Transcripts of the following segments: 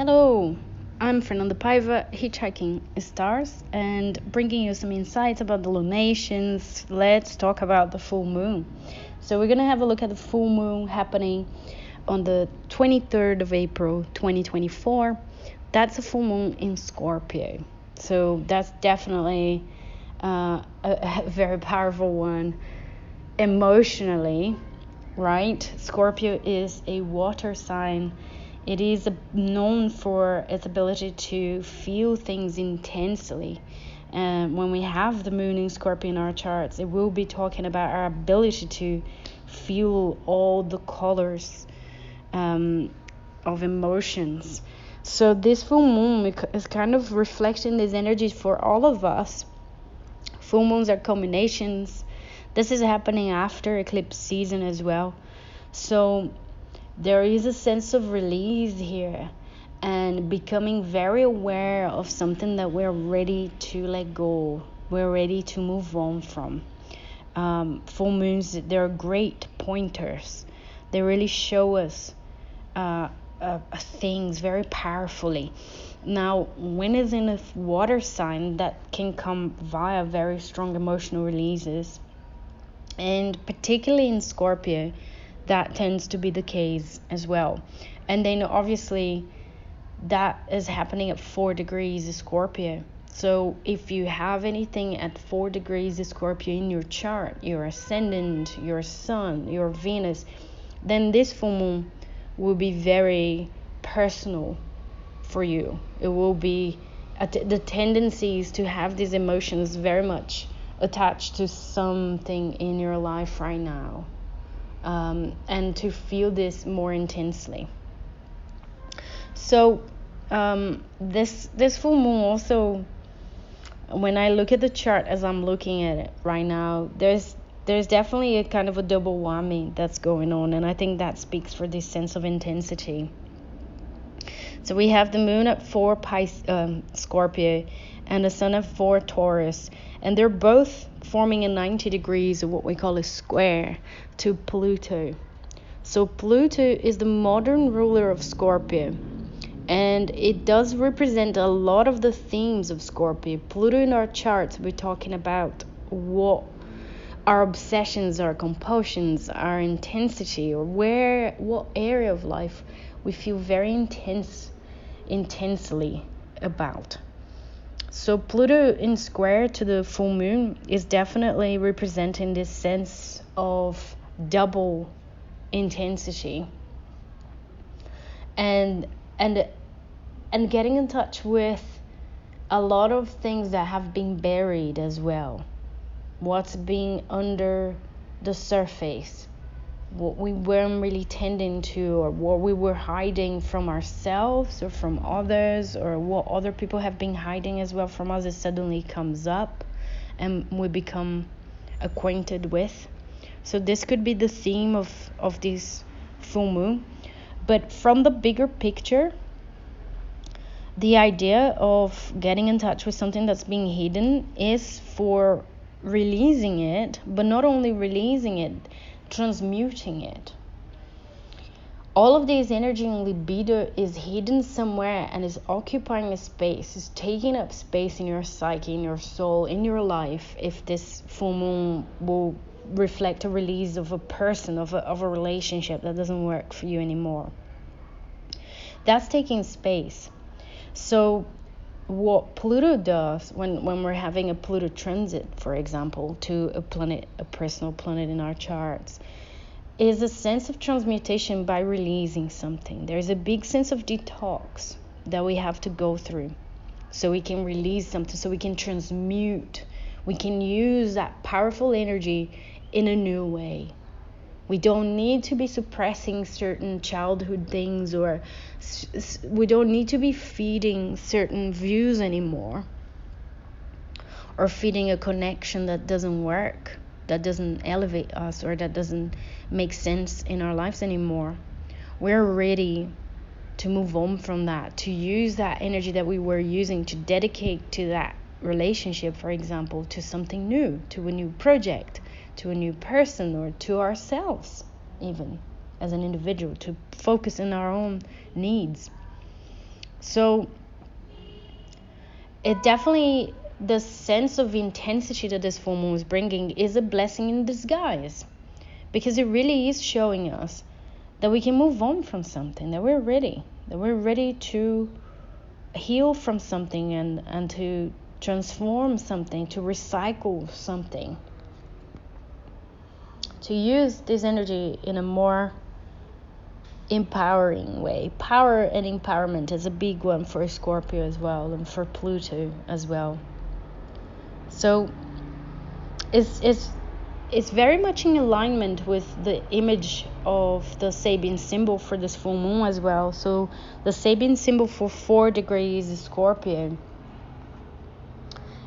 Hello, I'm Fernanda Paiva, hitchhiking stars, and bringing you some insights about the lunations. Let's talk about the full moon. So we're gonna have a look at the full moon happening on the 23rd of April 2024. That's a full moon in Scorpio. So that's definitely a very powerful one emotionally, right? Scorpio is a water sign. It is known for its ability to feel things intensely. And when we have the moon in Scorpio in our charts, it will be talking about our ability to feel all the colors of emotions. So this full moon is kind of reflecting these energies for all of us. Full moons are combinations. This is happening after eclipse season as well. So there is a sense of release here and becoming very aware of something that we're ready to let go. We're ready to move on from. Full moons, they're great pointers. They really show us things very powerfully. Now, when it's in a water sign, that can come via very strong emotional releases. And particularly in Scorpio, that tends to be the case as well. And then obviously that is happening at 4 degrees Scorpio. So if you have anything at 4 degrees Scorpio in your chart, your ascendant, your sun, your Venus, then this full moon will be very personal for you. It will be the tendencies to have these emotions very much attached to something in your life right now, and to feel this more intensely. So this full moon also, when I look at the chart as I'm looking at it right now, there's definitely a kind of a double whammy that's going on, and I think that speaks for this sense of intensity. So we have the moon at 4 Scorpio and the sun at 4 Taurus, and they're both forming a 90 degrees, or what we call a square, to Pluto. So Pluto is the modern ruler of Scorpio, and it does represent a lot of the themes of Scorpio. Pluto in our charts, we're talking about what our obsessions, our compulsions, our intensity, or what area of life we feel very intensely about. So Pluto in square to the full moon is definitely representing this sense of double intensity and getting in touch with a lot of things that have been buried as well. What's being under the surface, what we weren't really tending to, or what we were hiding from ourselves or from others, or what other people have been hiding as well from us, it suddenly comes up and we become acquainted with. So this could be the theme of this full moon. But from the bigger picture, the idea of getting in touch with something that's being hidden is for releasing it, but not only releasing it, transmuting it. All of this energy and libido is hidden somewhere and is occupying a space, is taking up space in your psyche, in your soul, in your life. If this full moon will reflect a release of a person, of a relationship that doesn't work for you anymore, that's taking space. So what Pluto does when we're having a Pluto transit, for example, to a planet, a personal planet in our charts, is a sense of transmutation by releasing something. There's a big sense of detox that we have to go through so we can release something, so we can transmute. We can use that powerful energy in a new way. We don't need to be suppressing certain childhood things, or we don't need to be feeding certain views anymore, or feeding a connection that doesn't work, that doesn't elevate us, or that doesn't make sense in our lives anymore. We're ready to move on from that, to use that energy that we were using to dedicate to that relationship, for example, to something new, to a new project, to a new person, or to ourselves, even as an individual, to focus on our own needs. So it definitely, the sense of intensity that this full moon is bringing is a blessing in disguise, because it really is showing us that we can move on from something, that we're ready to heal from something and to transform something, to recycle something, to use this energy in a more empowering way. Power and empowerment is a big one for Scorpio as well, and for Pluto as well. So it's very much in alignment with the image of the Sabian symbol for this full moon as well. So the Sabian symbol for 4 degrees Scorpio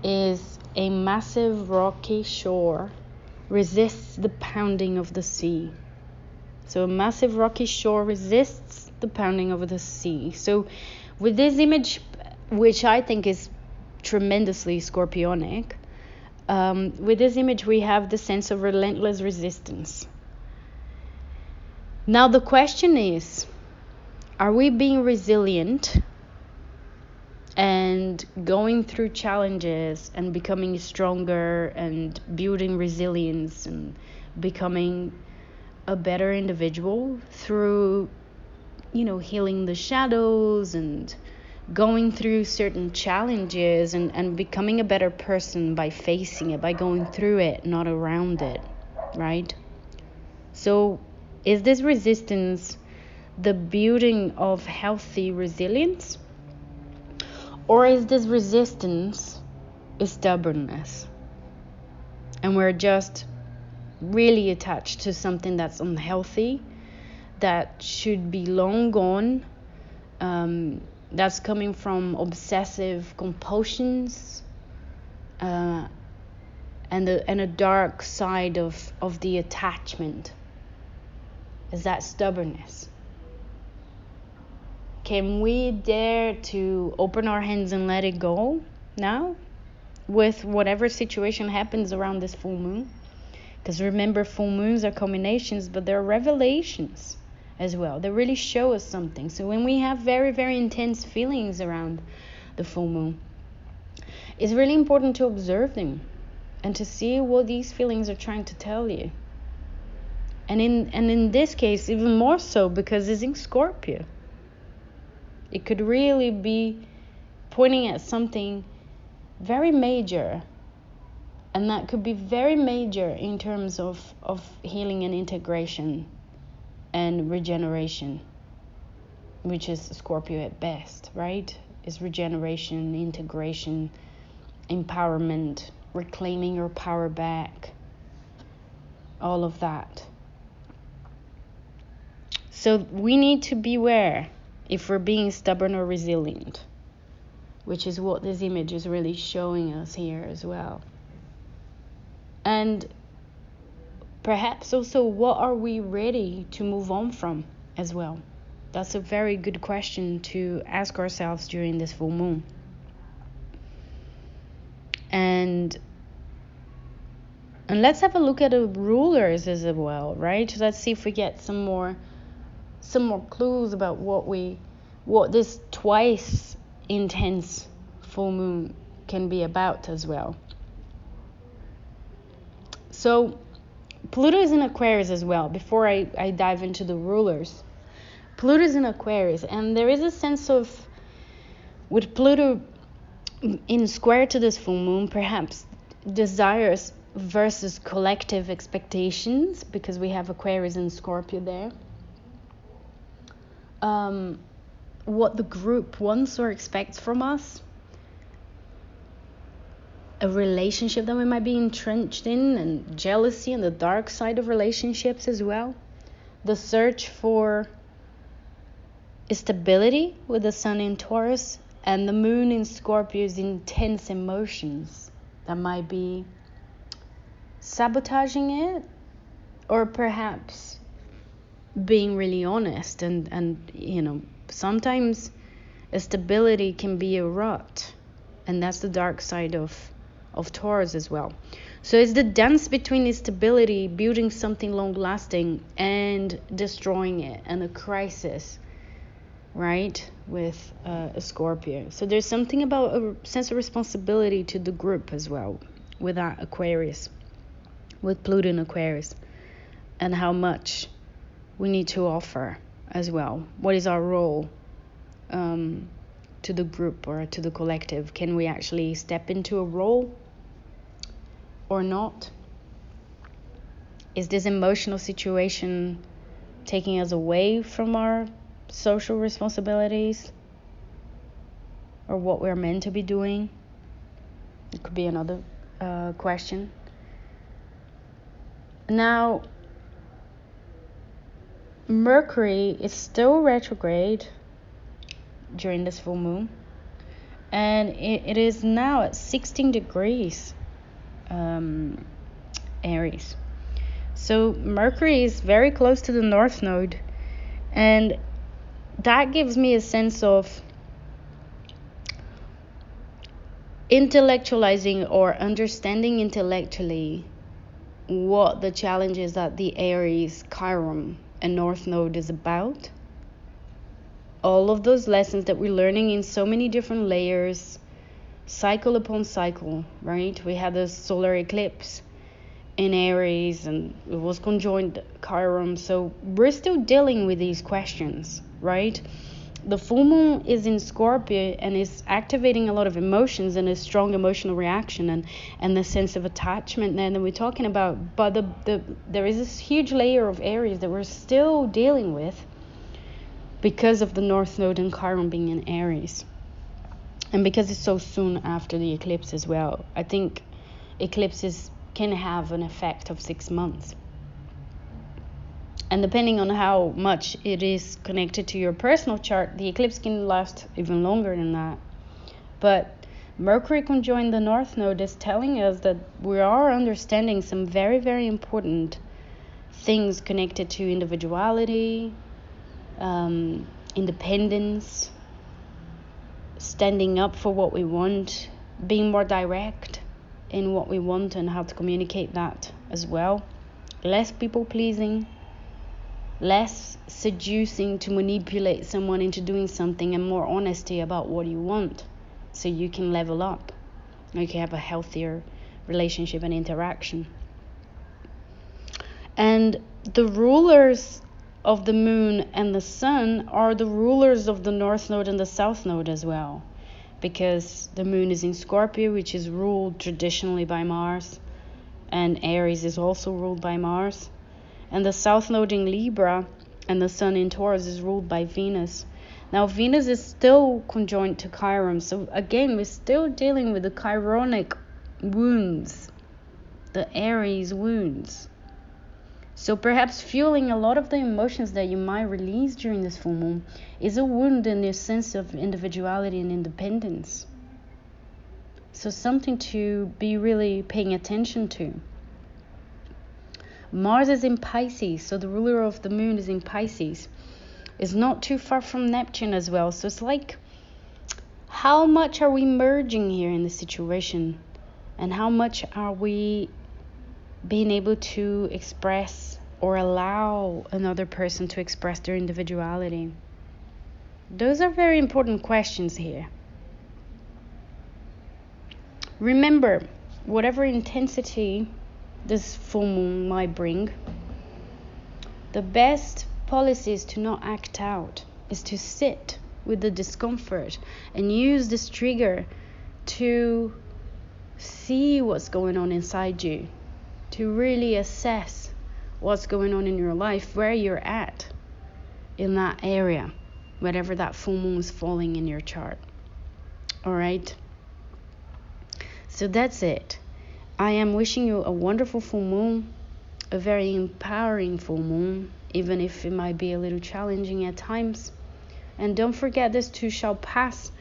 is a massive rocky shore resists the pounding of the sea. So a massive rocky shore resists the pounding of the sea. So with this image, which I think is tremendously Scorpionic, with this image we have the sense of relentless resistance. Now the question is, are we being resilient and going through challenges and becoming stronger and building resilience and becoming a better individual through, healing the shadows and going through certain challenges and becoming a better person by facing it, by going through it, not around it, right? So is this resistance the building of healthy resilience? Or is this resistance stubbornness? And we're just really attached to something that's unhealthy, that should be long gone, that's coming from obsessive compulsions, and a dark side of the attachment. Is that stubbornness? Can we dare to open our hands and let it go now with whatever situation happens around this full moon? Because remember, full moons are combinations, but they're revelations as well. They really show us something. So when we have very, very intense feelings around the full moon, it's really important to observe them and to see what these feelings are trying to tell you. And in this case, even more so, because it's in Scorpio. It could really be pointing at something very major. And that could be very major in terms of healing and integration and regeneration, which is Scorpio at best, right? It's regeneration, integration, empowerment, reclaiming your power back, all of that. So we need to beware if we're being stubborn or resilient, which is what this image is really showing us here as well. And perhaps also, what are we ready to move on from as well? That's a very good question to ask ourselves during this full moon. And let's have a look at the rulers as well, right? Let's see if we get some more clues about what this twice intense full moon can be about as well. So Pluto is in Aquarius as well. Before I dive into the rulers, Pluto is in Aquarius, and there is a sense of, with Pluto in square to this full moon, perhaps desires versus collective expectations, because we have Aquarius and Scorpio there. What the group wants or expects from us, a relationship that we might be entrenched in, and jealousy and the dark side of relationships as well. The search for stability with the sun in Taurus and the moon in Scorpio's intense emotions that might be sabotaging it, or perhaps being really honest and sometimes stability can be a rut, and that's the dark side of Taurus as well. So it's the dance between stability, building something long lasting, and destroying it, and a crisis, right? With a Scorpio. So there's something about a sense of responsibility to the group as well with that Aquarius, with Pluto in Aquarius, and how much we need to offer as well. What is our role to the group or to the collective? Can we actually step into a role or not? Is this emotional situation taking us away from our social responsibilities or what we're meant to be doing? It could be another question. Now, Mercury is still retrograde during this full moon, and it is now at 16 degrees Aries. So Mercury is very close to the North Node, and that gives me a sense of intellectualizing or understanding intellectually what the challenges that the Aries, Chiron, and North Node is about. All of those lessons that we're learning in so many different layers, cycle upon cycle, right? We had a solar eclipse in Aries and it was conjoined Chiron, so we're still dealing with these questions, right? The full moon is in Scorpio and is activating a lot of emotions and a strong emotional reaction and the sense of attachment that we're talking about. But there is this huge layer of Aries that we're still dealing with because of the North Node and Chiron being in Aries. And because it's so soon after the eclipse as well. I think eclipses can have an effect of 6 months. And depending on how much it is connected to your personal chart, the eclipse can last even longer than that. But Mercury conjoined the North Node is telling us that we are understanding some very, very important things connected to individuality, independence, standing up for what we want, being more direct in what we want and how to communicate that as well. Less people pleasing, less seducing to manipulate someone into doing something, and more honesty about what you want so you can level up, you can have a healthier relationship and interaction. And the rulers of the moon and the sun are the rulers of the North Node and the South Node as well, because the moon is in Scorpio, which is ruled traditionally by Mars, and Aries is also ruled by Mars. And the South Node in Libra and the Sun in Taurus is ruled by Venus. Now, Venus is still conjoined to Chiron. So, again, we're still dealing with the Chironic wounds, the Aries wounds. So, perhaps fueling a lot of the emotions that you might release during this full moon is a wound in the sense of individuality and independence. So, something to be really paying attention to. Mars is in Pisces, so the ruler of the moon is in Pisces. It's not too far from Neptune as well. So it's like, how much are we merging here in the situation? And how much are we being able to express or allow another person to express their individuality? Those are very important questions here. Remember, whatever intensity this full moon might bring, the best policy is to not act out, is to sit with the discomfort and use this trigger to see what's going on inside you, to really assess what's going on in your life, where you're at in that area, whatever that full moon is falling in your chart. All right, so that's it. I am wishing you a wonderful full moon, a very empowering full moon, even if it might be a little challenging at times. And don't forget, this too shall pass.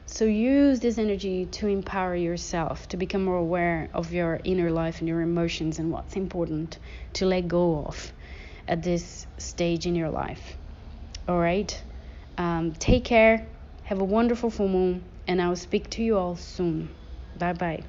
So use this energy to empower yourself, to become more aware of your inner life and your emotions and what's important to let go of at this stage in your life. All right? Take care. Have a wonderful full moon, and I will speak to you all soon. Bye-bye.